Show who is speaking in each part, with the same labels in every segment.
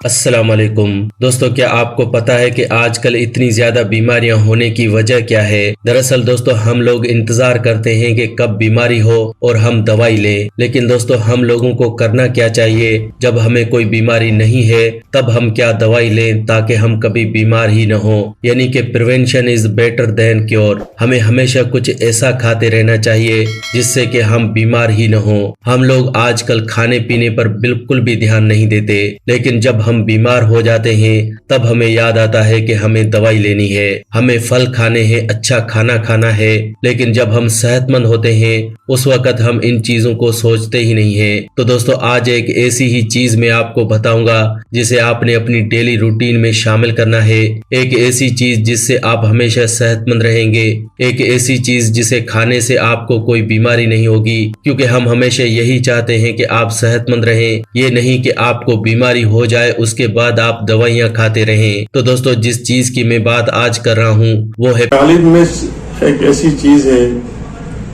Speaker 1: السلام علیکم دوستو، کیا آپ کو پتا ہے کہ آج کل اتنی زیادہ بیماریاں ہونے کی وجہ کیا ہے؟ دراصل دوستو، ہم لوگ انتظار کرتے ہیں کہ کب بیماری ہو اور ہم دوائی لیں، لیکن دوستو ہم لوگوں کو کرنا کیا چاہیے؟ جب ہمیں کوئی بیماری نہیں ہے تب ہم کیا دوائی لیں تاکہ ہم کبھی بیمار ہی نہ ہوں، یعنی کہ prevention is better than cure. ہمیں ہمیشہ کچھ ایسا کھاتے رہنا چاہیے جس سے کہ ہم بیمار ہی نہ ہوں۔ ہم لوگ آج کل کھانے پینے پر بالکل بھی دھیان نہیں دیتے، لیکن جب ہم بیمار ہو جاتے ہیں تب ہمیں یاد آتا ہے کہ ہمیں دوائی لینی ہے، ہمیں پھل کھانے ہیں، اچھا کھانا کھانا ہے، لیکن جب ہم صحت مند ہوتے ہیں اس وقت ہم ان چیزوں کو سوچتے ہی نہیں ہیں۔ تو دوستو آج ایک ایسی ہی چیز میں آپ کو بتاؤں گا جسے آپ نے اپنی ڈیلی روٹین میں شامل کرنا ہے، ایک ایسی چیز جس سے آپ ہمیشہ صحت مند رہیں گے، ایک ایسی چیز جسے کھانے سے آپ کو کوئی بیماری نہیں ہوگی، کیونکہ ہم ہمیشہ یہی چاہتے ہیں کہ آپ صحت مند رہیں، یہ نہیں کہ آپ کو بیماری ہو جائے اس کے بعد آپ دوائیاں کھاتے رہیں۔ تو دوستو جس چیز کی میں بات آج کر رہا ہوں وہ ہے
Speaker 2: کالی مرچ۔ ایک ایسی چیز ہے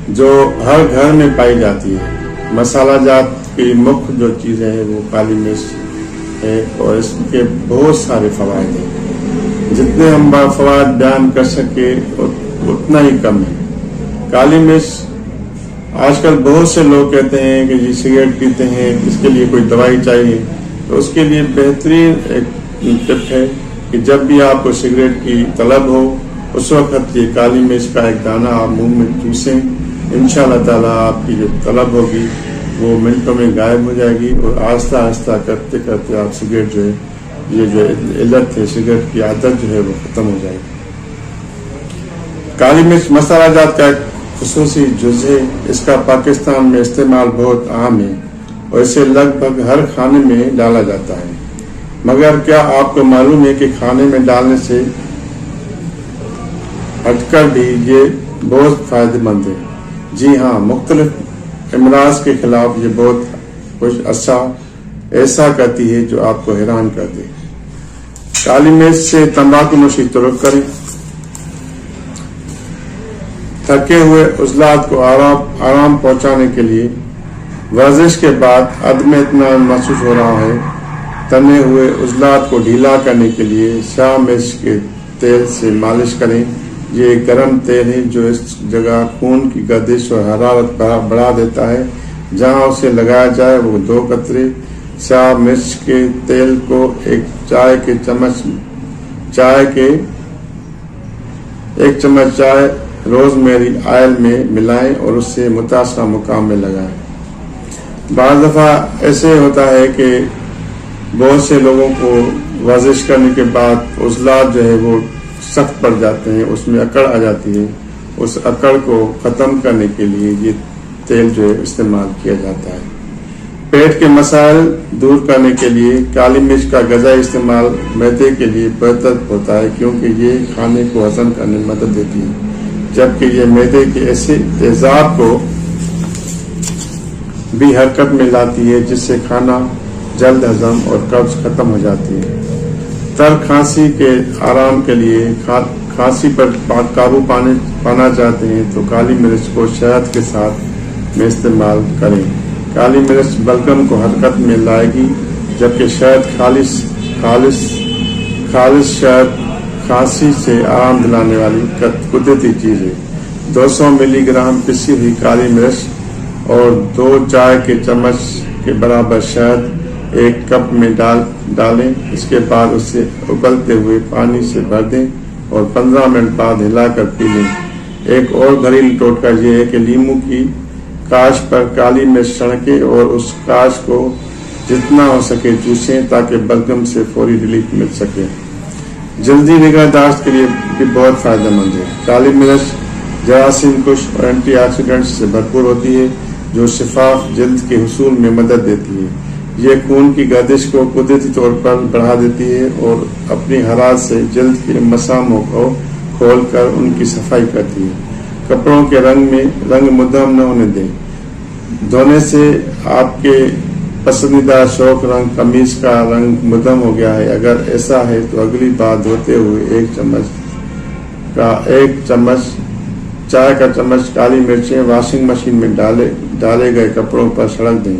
Speaker 2: جو ہر گھر میں پائی جاتی ہے۔ مسالہ جات کی مکھ جو چیز ہے وہ کالی مرچ ہے، اور اس کے بہت سارے فوائد ہیں، جتنے ہم فوائد بیان کر سکے اتنا ہی کم ہے۔ کالی مرچ آج کل بہت سے لوگ کہتے ہیں کہ جی سگریٹ پیتے ہیں، اس کے لیے کوئی دوائی چاہیے، تو اس کے لیے بہترین ایک ٹپ ہے کہ جب بھی آپ کو سگریٹ کی طلب ہو اس وقت یہ کالی مرچ کا ایک دانہ آپ منہ میں چوسیں، انشاءاللہ تعالیٰ آپ کی جو طلب ہوگی وہ منٹوں میں غائب ہو جائے گی، اور آہستہ آہستہ کرتے کرتے آپ سگریٹ جو ہے، یہ جو علت ہے سگریٹ کی عادت جو ہے وہ ختم ہو جائے گی۔ کالی مرچ مسالہ جات کا ایک خصوصی جز ہے، اس کا پاکستان میں استعمال بہت عام ہے اور اسے لگ بھگ ہر کھانے میں ڈالا جاتا ہے، مگر کیا آپ کو معلوم ہے کہ کھانے میں ڈالنے سے ہٹ کر بھی یہ بہت فائدہ مند ہے؟ جی ہاں، مختلف امراض کے خلاف یہ بہت کچھ ایسا کرتی ہے جو آپ کو حیران کر دے۔ کالی مرچ سے تمباکو نوشی ترک کریں، تھکے ہوئے عضلات کو آرام پہنچانے کے لیے ورزش کے بعد عدم اطمینان محسوس ہو رہا ہے، تنے ہوئے عضلات کو ڈھیلا کرنے کے لیے شاہ مرچ کے تیل سے مالش کریں۔ یہ ایک گرم تیل ہے جو اس جگہ خون کی گردش اور حرارت بڑھا دیتا ہے، جہاں اسے لگایا جائے وہ 2 قطرے شاہ مرچ کے تیل کو ایک چمچ چائے روز میری آئل میں ملائیں اور اسے متاثرہ مقام میں لگائیں۔ بعض دفعہ ایسے ہوتا ہے کہ بہت سے لوگوں کو ورزش کرنے کے بعد عضلات جو ہے وہ سخت پڑ جاتے ہیں، اس میں اکڑ آ جاتی ہے، اس اکڑ کو ختم کرنے کے لیے یہ تیل جو ہے استعمال کیا جاتا ہے۔ پیٹ کے مسائل دور کرنے کے لیے کالی مرچ کا غذائی استعمال معدے کے لیے بہتر ہوتا ہے، کیونکہ یہ کھانے کو ہضم کرنے میں مدد دیتی ہے، جبکہ یہ معدے کے ایسے تیزاب کو بھی حرکت میں لاتی ہے جس سے کھانا جلد ہضم اور قبض ختم ہو جاتی ہے۔ تر کھانسی کے آرام کے لیے کھانسی پر قابو پانا چاہتے ہیں تو کالی مرچ کو شہد کے ساتھ میں استعمال کریں۔ کالی مرچ بلغم کو حرکت میں لائے گی، جبکہ شہد خالص شہد کھانسی سے آرام دلانے والی قدرتی چیز ہے۔ 200 ملی گرام پسی ہوئی کالی مرچ اور 2 چائے کے چمچ کے برابر شہد ایک کپ میں ڈالیں، اس کے بعد اسے ابلتے ہوئے پانی سے بھر دیں اور 15 منٹ بعد ہلا کر پی لیں۔ ایک اور گھریلو ٹوٹکا یہ ہے کہ لیموں کی کاش پر کالی مرچ چھڑکیں اور اس کاش کو جتنا ہو سکے چوسیں تاکہ بلغم سے فوری ریلیف مل سکے۔ جلدی نگہداشت کے لیے بھی بہت فائدہ مند ہے۔ کالی مرچ جراثیم کش اور اینٹی آکسیڈنٹس سے بھرپور ہوتی ہے جو شفاف جلد کے حصول میں مدد دیتی ہے۔ یہ خون کی گردش کو قدرتی طور پر بڑھا دیتی ہے اور اپنی حرارت سے جلد کے مساموں کو کھول کر ان کی صفائی کرتی ہے۔ کپڑوں کے رنگ مدھم نہ ہونے دیں۔ دھونے سے آپ کے پسندیدہ شوق رنگ قمیض کا رنگ مدھم ہو گیا ہے، اگر ایسا ہے تو اگلی بار دھوتے ہوئے ایک چائے کا چمچ کالی مرچیں واشنگ مشین میں ڈالے گئے کپڑوں پر چھڑک دیں۔